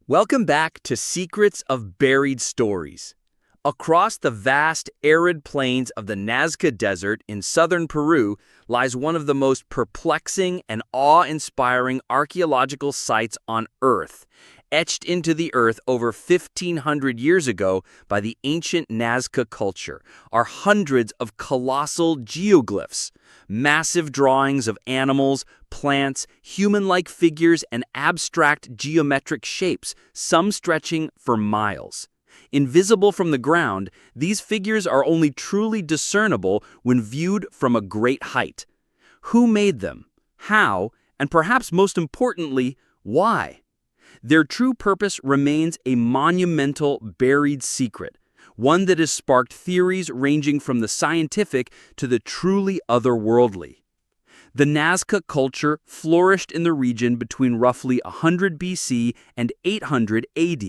Welcome back to Secrets of Buried Stories. Across the vast, arid plains of the Nazca Desert in southern Peru lies one of the most perplexing and awe-inspiring archaeological sites on Earth. Etched into the earth over 1,500 years ago by the ancient Nazca culture are hundreds of colossal geoglyphs, massive drawings of animals, plants, human-like figures, and abstract geometric shapes, some stretching for miles. Invisible from the ground, these figures are only truly discernible when viewed from a great height. Who made them? How? And perhaps most importantly, why? Their true purpose remains a monumental buried secret, one that has sparked theories ranging from the scientific to the truly otherworldly. The Nazca culture flourished in the region between roughly 100 BC and 800 AD.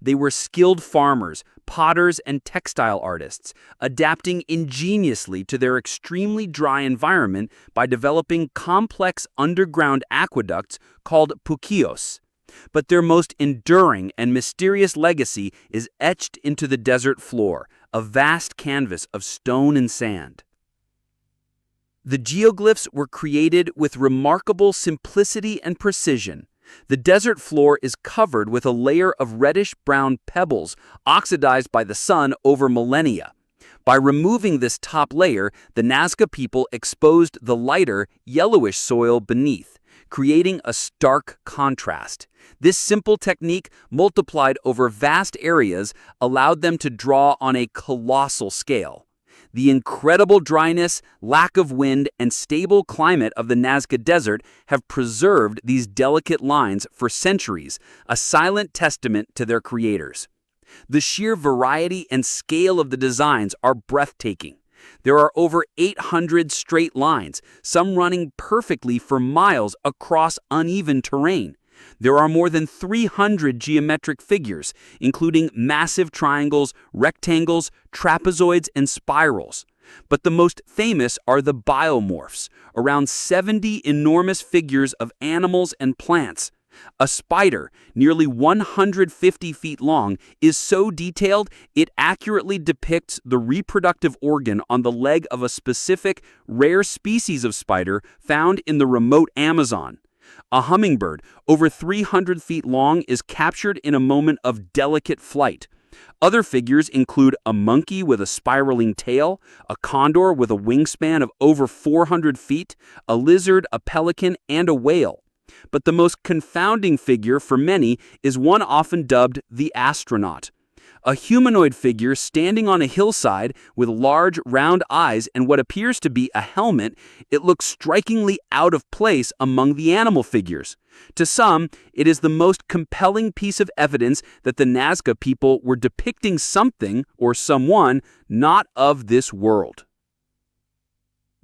They were skilled farmers, potters, and textile artists, adapting ingeniously to their extremely dry environment by developing complex underground aqueducts called puquios. But their most enduring and mysterious legacy is etched into the desert floor, a vast canvas of stone and sand. The geoglyphs were created with remarkable simplicity and precision. The desert floor is covered with a layer of reddish-brown pebbles oxidized by the sun over millennia. By removing this top layer, the Nazca people exposed the lighter, yellowish soil beneath, creating a stark contrast. This simple technique, multiplied over vast areas, allowed them to draw on a colossal scale. The incredible dryness, lack of wind, and stable climate of the Nazca Desert have preserved these delicate lines for centuries, a silent testament to their creators. The sheer variety and scale of the designs are breathtaking. There are over 800 straight lines, some running perfectly for miles across uneven terrain. There are more than 300 geometric figures, including massive triangles, rectangles, trapezoids, and spirals. But the most famous are the biomorphs, around 70 enormous figures of animals and plants. A spider, nearly 150 feet long, is so detailed it accurately depicts the reproductive organ on the leg of a specific, rare species of spider found in the remote Amazon. A hummingbird, over 300 feet long, is captured in a moment of delicate flight. Other figures include a monkey with a spiraling tail, a condor with a wingspan of over 400 feet, a lizard, a pelican, and a whale. But the most confounding figure for many is one often dubbed the astronaut. A humanoid figure standing on a hillside with large, round eyes and what appears to be a helmet, it looks strikingly out of place among the animal figures. To some, it is the most compelling piece of evidence that the Nazca people were depicting something or someone not of this world.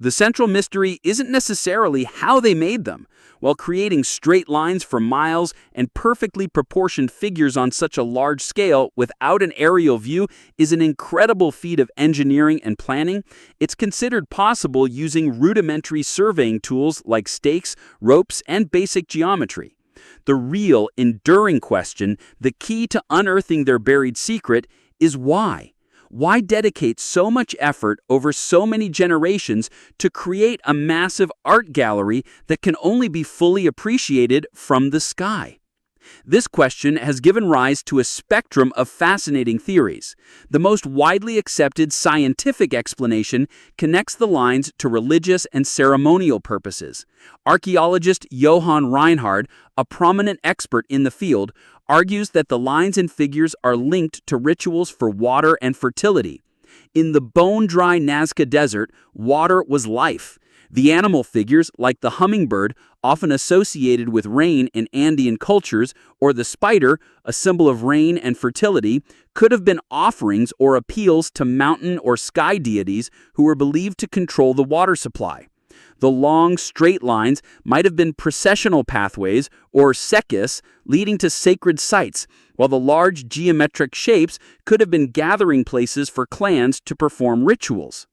The central mystery isn't necessarily how they made them. While creating straight lines for miles and perfectly proportioned figures on such a large scale without an aerial view is an incredible feat of engineering and planning, it's considered possible using rudimentary surveying tools like stakes, ropes, and basic geometry. The real, enduring question, the key to unearthing their buried secret, is why? Why dedicate so much effort over so many generations to create a massive art gallery that can only be fully appreciated from the sky? This question has given rise to a spectrum of fascinating theories. The most widely accepted scientific explanation connects the lines to religious and ceremonial purposes. Archaeologist Johann Reinhard, a prominent expert in the field, argues that the lines and figures are linked to rituals for water and fertility. In the bone-dry Nazca Desert, water was life. The animal figures, like the hummingbird, often associated with rain in Andean cultures, or the spider, a symbol of rain and fertility, could have been offerings or appeals to mountain or sky deities who were believed to control the water supply. The long, straight lines might have been processional pathways, or sekis, leading to sacred sites, while the large geometric shapes could have been gathering places for clans to perform rituals.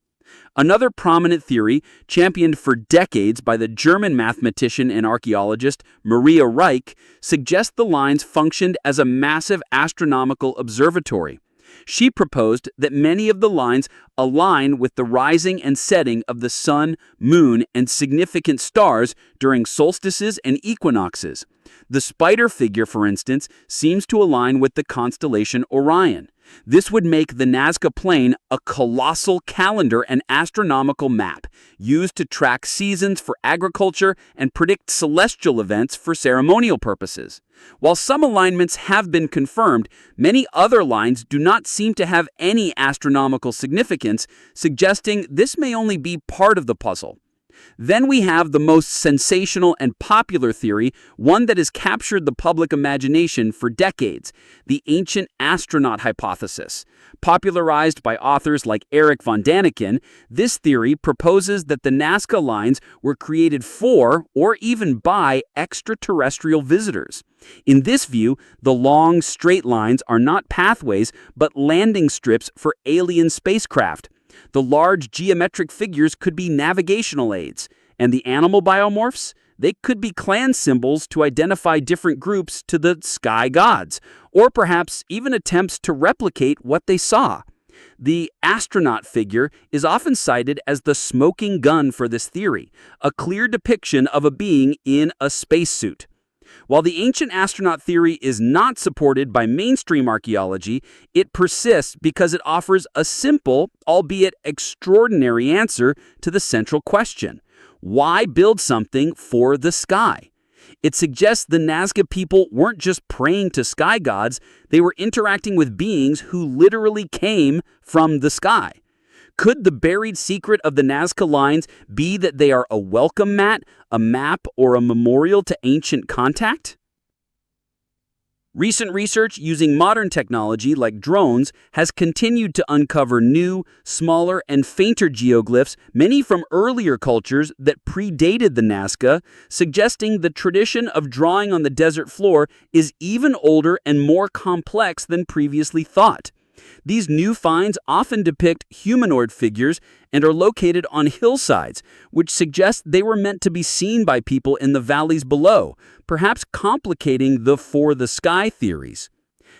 Another prominent theory, championed for decades by the German mathematician and archaeologist Maria Reich, suggests the lines functioned as a massive astronomical observatory. She proposed that many of the lines align with the rising and setting of the sun, moon, and significant stars during solstices and equinoxes. The spider figure, for instance, seems to align with the constellation Orion. This would make the Nazca Plain a colossal calendar and astronomical map used to track seasons for agriculture and predict celestial events for ceremonial purposes. While some alignments have been confirmed, many other lines do not seem to have any astronomical significance, suggesting this may only be part of the puzzle. Then we have the most sensational and popular theory, one that has captured the public imagination for decades, the ancient astronaut hypothesis. Popularized by authors like Erich von Däniken, this theory proposes that the Nazca Lines were created for, or even by, extraterrestrial visitors. In this view, the long, straight lines are not pathways, but landing strips for alien spacecraft. The large geometric figures could be navigational aids, and the animal biomorphs, they could be clan symbols to identify different groups to the sky gods, or perhaps even attempts to replicate what they saw. The astronaut figure is often cited as the smoking gun for this theory, a clear depiction of a being in a spacesuit. While the ancient astronaut theory is not supported by mainstream archaeology, it persists because it offers a simple, albeit extraordinary answer to the central question: why build something for the sky? It suggests the Nazca people weren't just praying to sky gods, they were interacting with beings who literally came from the sky. Could the buried secret of the Nazca Lines be that they are a welcome mat, a map, or a memorial to ancient contact? Recent research using modern technology like drones has continued to uncover new, smaller, and fainter geoglyphs, many from earlier cultures that predated the Nazca, suggesting the tradition of drawing on the desert floor is even older and more complex than previously thought. These new finds often depict humanoid figures and are located on hillsides, which suggests they were meant to be seen by people in the valleys below, perhaps complicating the for the sky theories.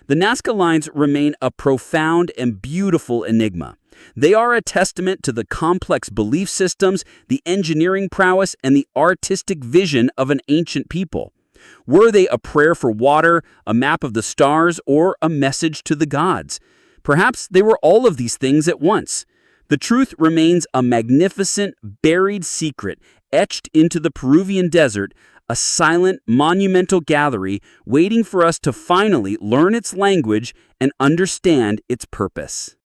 The Nazca Lines remain a profound and beautiful enigma. They are a testament to the complex belief systems, the engineering prowess, and the artistic vision of an ancient people. Were they a prayer for water, a map of the stars, or a message to the gods? Perhaps they were all of these things at once. The truth remains a magnificent, buried secret etched into the Peruvian desert, a silent, monumental gallery waiting for us to finally learn its language and understand its purpose.